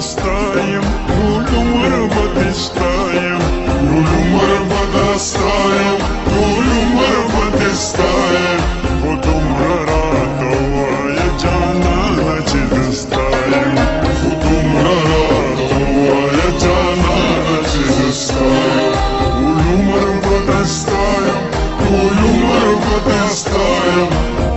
ستایم ټول عمر به دې ستایم ټول عمر به دا ستایم ټول عمر به دې ستایم خو دومره راته ووایه جانانه چې زه ستایم خو دومره راته ووایه جانانه چې زه ستایم ټول عمر به دې ستایم ټول عمر به دې ستایم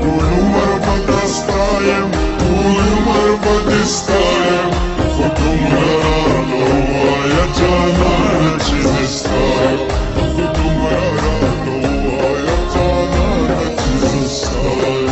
ټول عمر به دې ستایم ټول عمر به دې ستایم خو دومره راته ووایه جانانه چې زه ستایم خو دومره راته ووایه جانانه چې زه ستایم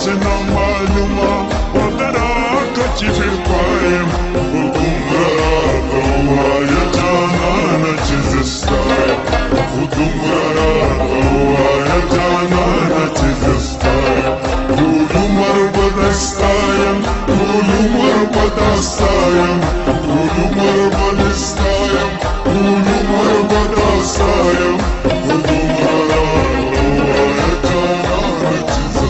سنا معلومه ودراکه چې فر پایم خو دومره راته ووایه جانانه چې زه ستایم خو دومره راته ووایه جانانه چې زه ستایم ټول عمر به دې ستایم ټول عمر به دا ستایم ټول عمر به دې ستایم ټول عمر به دا ستایم خو دومره راته ووایه جانانه چې زه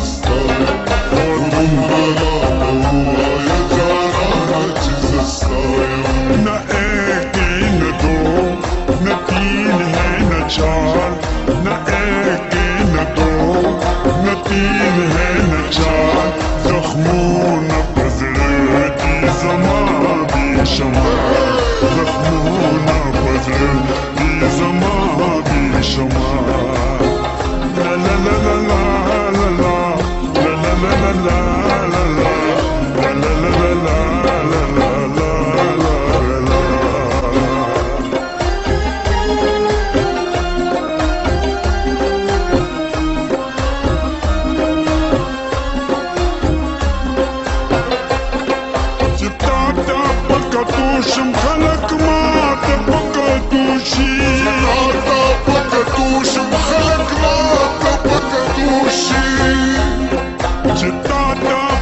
ستایم न एक न दो न तीन है न चार न एक न दो न तीन है न चार जख्मों न बजर की ज़मा बेशुमार जख्मों न बजर की ज़मा बेशुमार ला ला ला ला ला ला ला ला ला ला شم خلق ما ته پکتوشي تا پکتوشم خلق ما ته پکتوشي چې تا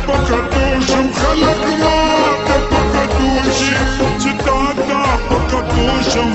پکتوشم خلق ما ته پکتوشي چې تا پکتوشم